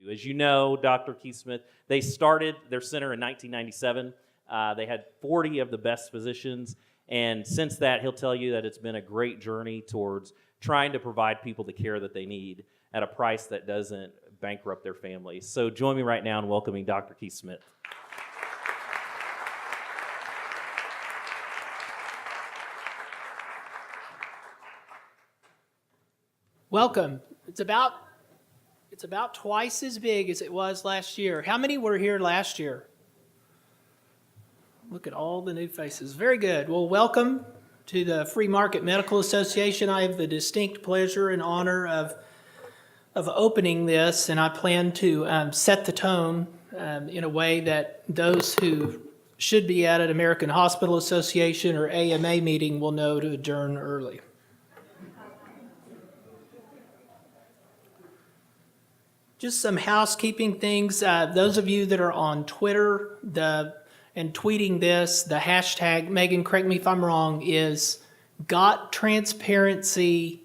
As you know, Dr. Keith Smith, they started their center in 1997. They had 40 of the best physicians, and since that, he'll tell you that it's been a great journey towards trying to provide people the care that they need at a price that doesn't bankrupt their families. So join me right now in welcoming Dr. Keith Smith. Welcome. It's about twice as big as it was last year. How many were here last year? Look at all the new faces. Very good. Well, welcome to the Free Market Medical Association. I have the distinct pleasure and honor of opening this, and I plan to set the tone in a way that those who should be at an American Hospital Association or AMA meeting will know to adjourn early. Just some housekeeping things. Those of you that are on Twitter and tweeting this, the hashtag, Megan, correct me if I'm wrong, is #GotTransparency ?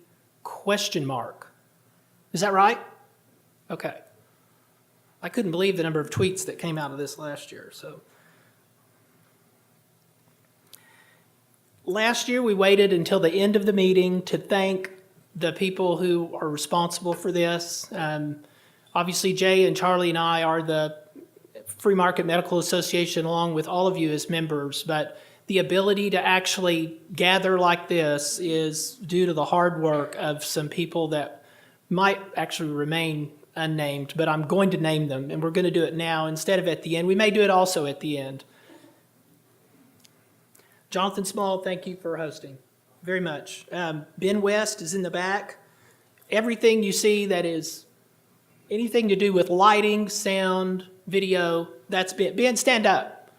Is that right? Okay. I couldn't believe the number of tweets that came out of this last year. So last year we waited until the end of the meeting to thank the people who are responsible for this. Obviously, Jay and Charlie and I are the Free Market Medical Association along with all of you as members, but the ability to actually gather like this is due to the hard work of some people that might actually remain unnamed, but I'm going to name them, and we're going to do it now instead of at the end. We may do it also at the end. Jonathan Small, thank you for hosting very much. Ben West is in the back. Everything you see that is anything to do with lighting, sound, video, that's Ben. Ben, stand up.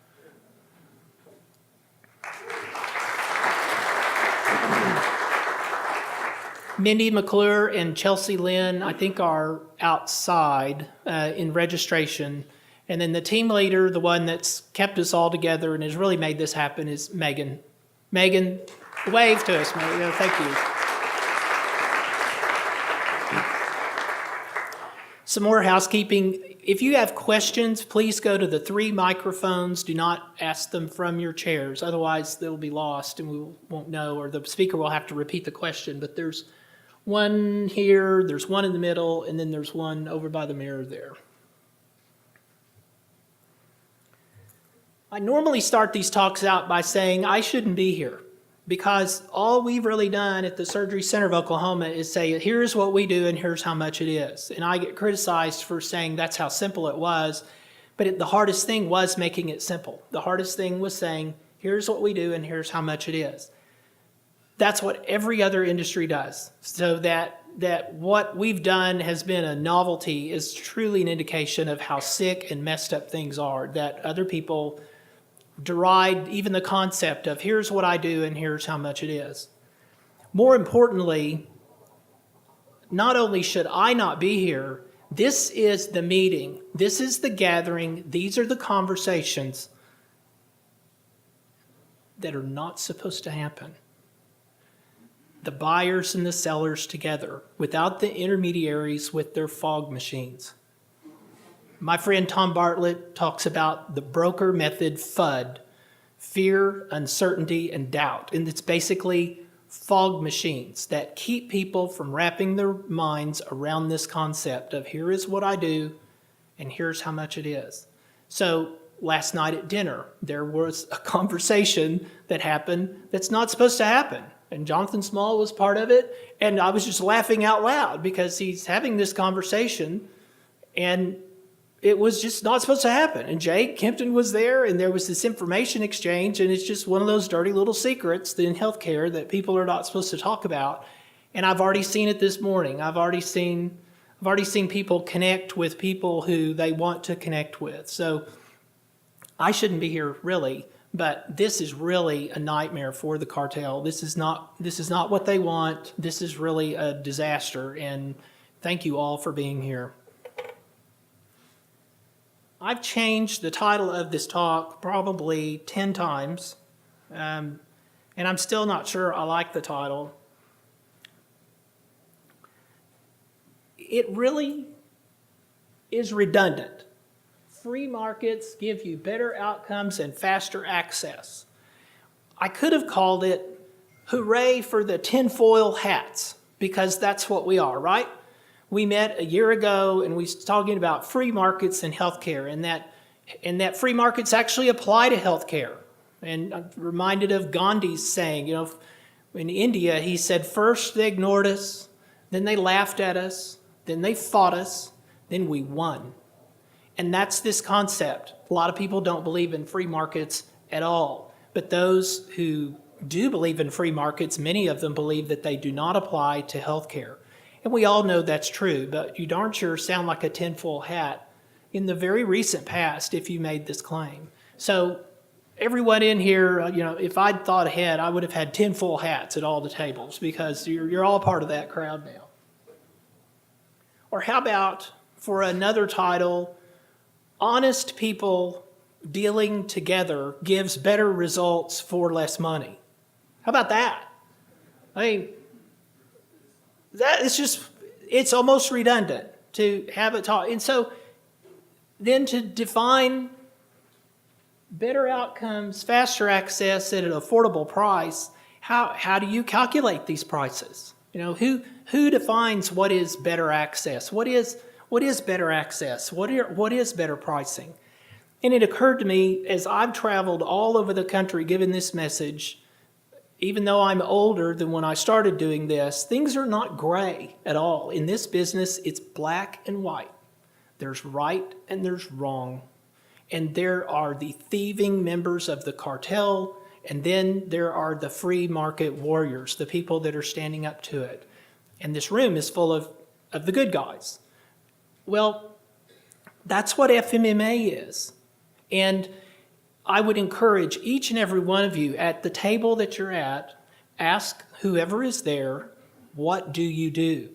Mindy McClure and Chelsea Lynn, I think, are outside in registration. And then the team leader, the one that's kept us all together and has really made this happen, is Megan. Megan, wave to us, Megan. Thank you. Some more housekeeping. If you have questions, please go to the 3 microphones. Do not ask them from your chairs. Otherwise, they'll be lost and we won't know, or the speaker will have to repeat the question. But there's one here, there's one in the middle, and then there's one over by the mirror there. I normally start these talks out by saying I shouldn't be here, because all we've really done at the Surgery Center of Oklahoma is say, here's what we do and here's how much it is. And I get criticized for saying that's how simple it was, but the hardest thing was making it simple. The hardest thing was saying, here's what we do and here's how much it is. That's what every other industry does. So that what we've done has been a novelty is truly an indication of how sick and messed up things are, that other people deride even the concept of here's what I do and here's how much it is. More importantly, not only should I not be here, this is the meeting, this is the gathering, these are the conversations that are not supposed to happen. The buyers and the sellers together, without the intermediaries with their fog machines. My friend Tom Bartlett talks about the broker method FUD, fear, uncertainty, and doubt. And it's basically fog machines that keep people from wrapping their minds around this concept of here is what I do and here's how much it is. So last night at dinner, there was a conversation that happened that's not supposed to happen. And Jonathan Small was part of it. And I was just laughing out loud because he's having this conversation and it was just not supposed to happen. And Jay Kempton was there, and there was this information exchange, and it's just one of those dirty little secrets in healthcare that people are not supposed to talk about. And I've already seen it this morning. I've already seen people connect with people who they want to connect with. So I shouldn't be here really, but this is really a nightmare for the cartel. This is not what they want. This is really a disaster, and thank you all for being here. I've changed the title of this talk probably 10 times, and I'm still not sure I like the title. It really is redundant. Free markets give you better outcomes and faster access. I could have called it hooray for the tinfoil hats, because that's what we are, right? We met a year ago and we was talking about free markets and healthcare, and that free markets actually apply to healthcare. And I'm reminded of Gandhi's saying, in India, he said, first they ignored us, then they laughed at us, then they fought us, then we won. And that's this concept. A lot of people don't believe in free markets at all. But those who do believe in free markets, many of them believe that they do not apply to healthcare. And we all know that's true, but you darn sure sound like a tinfoil hat in the very recent past if you made this claim. So everyone in here, if I'd thought ahead, I would have had tinfoil hats at all the tables, because you're all part of that crowd now. Or how about, for another title, honest people dealing together gives better results for less money? How about that? I mean, it's almost redundant to have it taught. And so then to define better outcomes, faster access at an affordable price, how do you calculate these prices? Who defines what is better access? What is better access? What is better pricing? And it occurred to me as I've traveled all over the country giving this message, even though I'm older than when I started doing this, things are not gray at all. In this business, it's black and white. There's right and there's wrong. And there are the thieving members of the cartel, and then there are the free market warriors, the people that are standing up to it. And this room is full of the good guys. Well, that's what FMMA is. And I would encourage each and every one of you at the table that you're at, ask whoever is there, what do you do?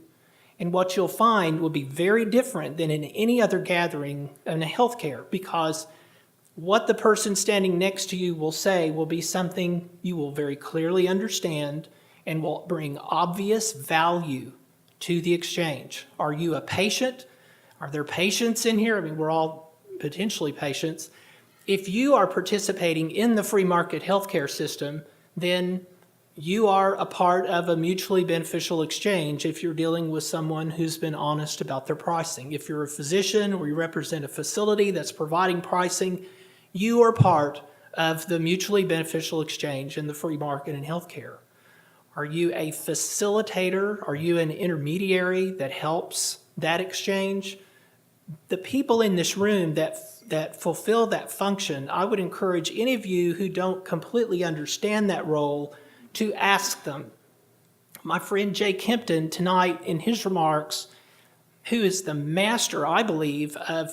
And what you'll find will be very different than in any other gathering in healthcare, because what the person standing next to you will say will be something you will very clearly understand and will bring obvious value to the exchange. Are you a patient? Are there patients in here? I mean, we're all potentially patients. If you are participating in the free market healthcare system, then you are a part of a mutually beneficial exchange if you're dealing with someone who's been honest about their pricing. If you're a physician or you represent a facility that's providing pricing, you are part of the mutually beneficial exchange in the free market in healthcare. Are you a facilitator? Are you an intermediary that helps that exchange? The people in this room that fulfill that function, I would encourage any of you who don't completely understand that role to ask them. My friend Jay Kempton tonight in his remarks, who is the master, I believe, of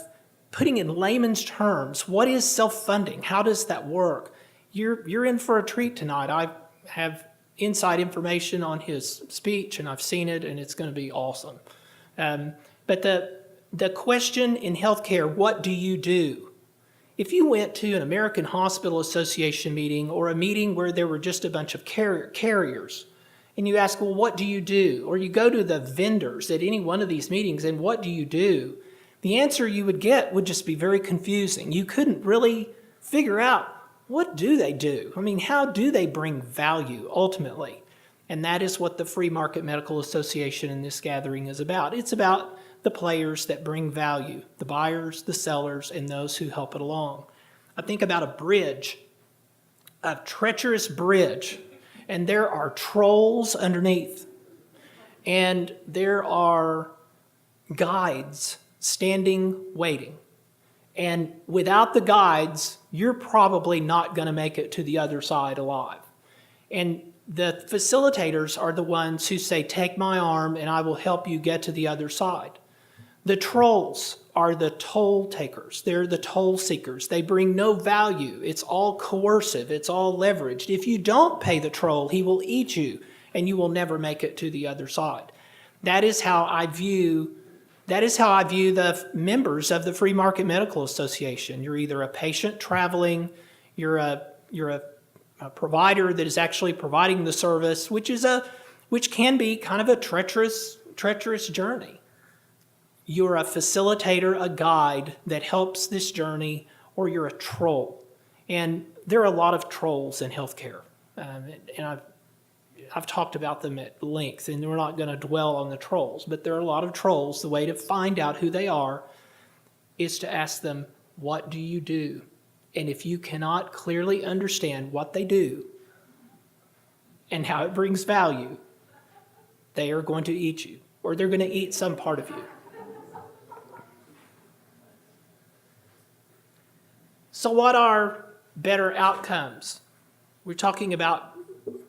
putting in layman's terms, what is self-funding? How does that work? You're in for a treat tonight. I have inside information on his speech, and I've seen it, and it's going to be awesome. But the question in healthcare, what do you do? If you went to an American Hospital Association meeting or a meeting where there were just a bunch of carriers, and you ask, well, what do you do? Or you go to the vendors at any one of these meetings, and what do you do? The answer you would get would just be very confusing. You couldn't really figure out, what do they do? I mean, how do they bring value ultimately? And that is what the Free Market Medical Association in this gathering is about. It's about the players that bring value, the buyers, the sellers, and those who help it along. I think about a bridge, a treacherous bridge, and there are trolls underneath, and there are guides standing waiting. And without the guides, you're probably not going to make it to the other side alive. And the facilitators are the ones who say, take my arm and I will help you get to the other side. The trolls are the toll takers. They're the toll seekers. They bring no value. It's all coercive. It's all leveraged. If you don't pay the troll, he will eat you and you will never make it to the other side. That is how I view the members of the Free Market Medical Association. You're either a patient traveling, you're a provider that is actually providing the service, which can be kind of a treacherous journey. you're a facilitator, a guide that helps this journey, or you're a troll. And there are a lot of trolls in healthcare. And I've talked about them at length, and we're not going to dwell on the trolls, but there are a lot of trolls. The way to find out who they are is to ask them, what do you do? And if you cannot clearly understand what they do and how it brings value, they are going to eat you, or they're going to eat some part of you. So what are better outcomes? We're talking about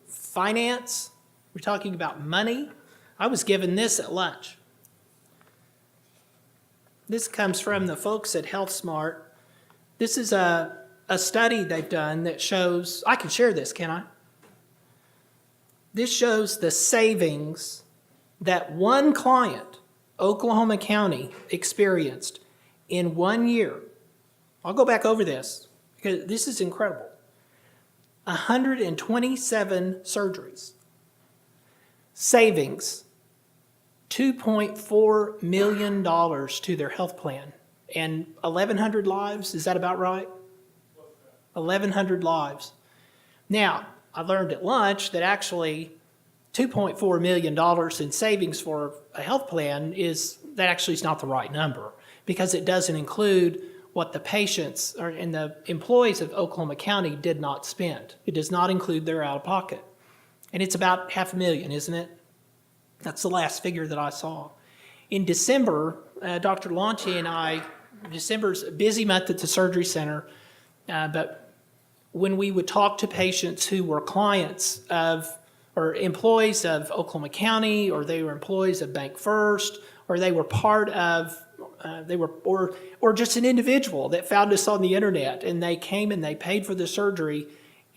finance. We're talking about money. I was given this at lunch. This comes from the folks at HealthSmart. This is a study they've done that shows, I can share this, can I? This shows the savings that one client, Oklahoma County, experienced in 1 year. I'll go back over this because this is incredible. 127 surgeries. Savings, $2.4 million to their health plan. And 1,100 lives, is that about right? 1,100 lives. Now, I learned at lunch that actually $2.4 million in savings for a health plan is not the right number, because it doesn't include what the patients and the employees of Oklahoma County did not spend. It does not include their out-of-pocket. And it's about $500,000, isn't it? That's the last figure that I saw. In December, Dr. Launchi and I, December's a busy month at the surgery center, but when we would talk to patients who were clients of or employees of Oklahoma County, or they were employees of Bank First, or they were part of or just an individual that found us on the internet, and they came and they paid for the surgery,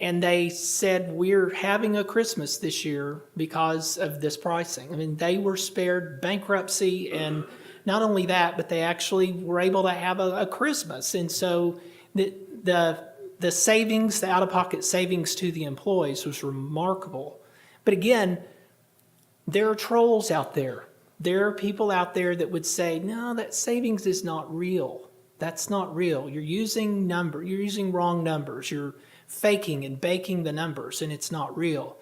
and they said, we're having a Christmas this year because of this pricing. I mean, they were spared bankruptcy, and not only that, but they actually were able to have a Christmas. And so the savings, the out-of-pocket savings to the employees was remarkable. But again, there are trolls out there. There are people out there that would say, no, that savings is not real. That's not real. You're using wrong numbers. You're faking and baking the numbers, and it's not real.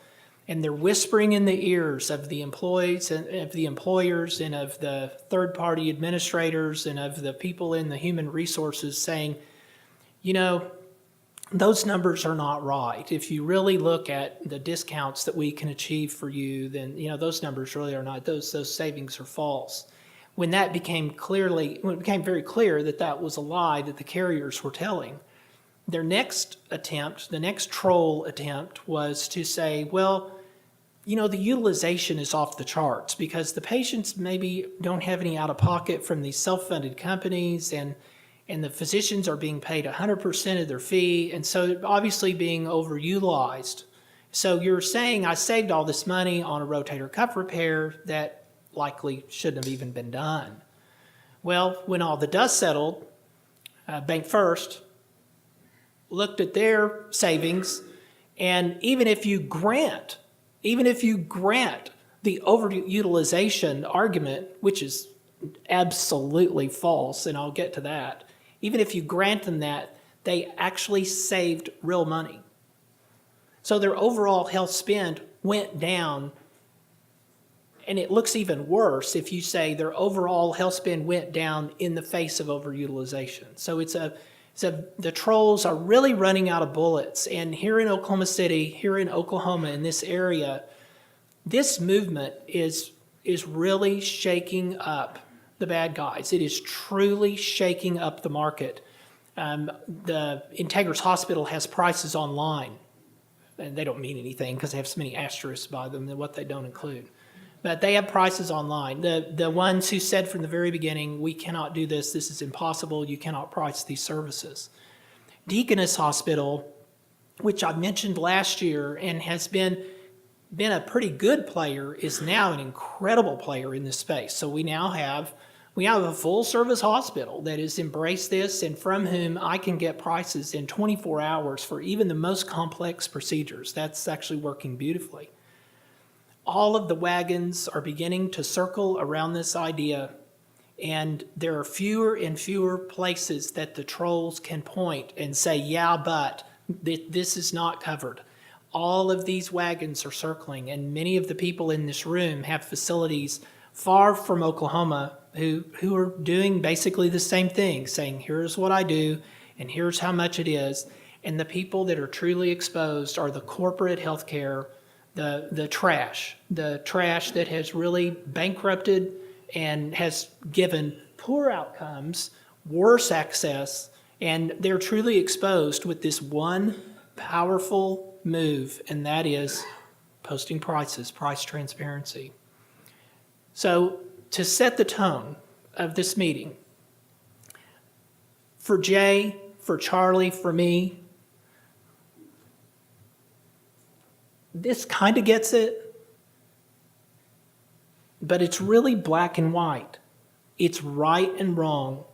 And they're whispering in the ears of the employees and of the employers and of the third-party administrators and of the people in the human resources saying, you know, those numbers are not right. If you really look at the discounts that we can achieve for you, then those numbers really are not. Those savings are false. When it became very clear that that was a lie that the carriers were telling, their next attempt, the next troll attempt, was to say, well, the utilization is off the charts because the patients maybe don't have any out-of-pocket from these self-funded companies, and the physicians are being paid 100% of their fee, and so obviously being overutilized. So you're saying I saved all this money on a rotator cuff repair that likely shouldn't have even been done. Well, when all the dust settled, Bank First looked at their savings, and even if you grant the overutilization argument, which is absolutely false, and I'll get to that, even if you grant them that, they actually saved real money. So their overall health spend went down, and it looks even worse if you say their overall health spend went down in the face of overutilization. So the trolls are really running out of bullets. And here in Oklahoma City, here in Oklahoma, in this area, this movement is really shaking up the bad guys. It is truly shaking up the market. The Integris Hospital has prices online, and they don't mean anything because they have so many asterisks by them than what they don't include. But they have prices online. The ones who said from the very beginning, we cannot do this, this is impossible, you cannot price these services. Deaconess Hospital, which I mentioned last year and has been a pretty good player, is now an incredible player in this space. So we have a full service hospital that has embraced this, and from whom I can get prices in 24 hours for even the most complex procedures. That's actually working beautifully. All of the wagons are beginning to circle around this idea, And there are fewer and fewer places that the trolls can point and say, yeah, but this is not covered. All of these wagons are circling, and many of the people in this room have facilities far from Oklahoma who are doing basically the same thing, saying, here's what I do, and here's how much it is. And the people that are truly exposed are the corporate healthcare, the trash that has really bankrupted and has given poor outcomes, worse access, and they're truly exposed with this one powerful move, and that is posting prices, price transparency. So to set the tone of this meeting, for Jay, for Charlie, for me, this kind of gets it, but it's really black and white. It's right and wrong.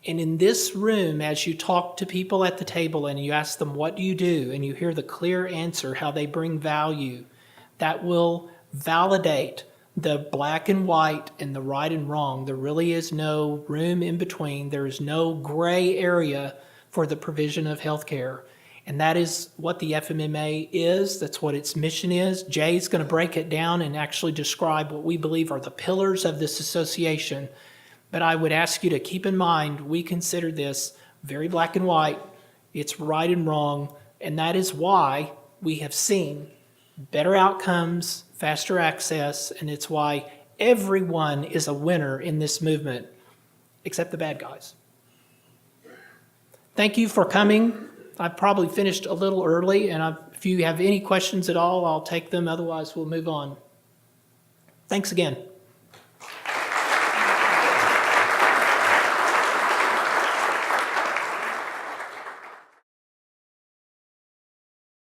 And in this room, as you talk to people at the table and you ask them, what do you do? And you hear the clear answer, how they bring value, that will validate the black and white and the right and wrong. There really is no room in between. There is no gray area for the provision of healthcare. And that is what the FMMA is. That's what its mission is. Jay's going to break it down and actually describe what we believe are the pillars of this association. But I would ask you to keep in mind, we consider this very black and white. It's right and wrong. And that is why we have seen better outcomes, faster access, and it's why everyone is a winner in this movement, except the bad guys. Thank you for coming. I probably finished a little early, and if you have any questions at all, I'll take them. Otherwise, we'll move on. Thanks again.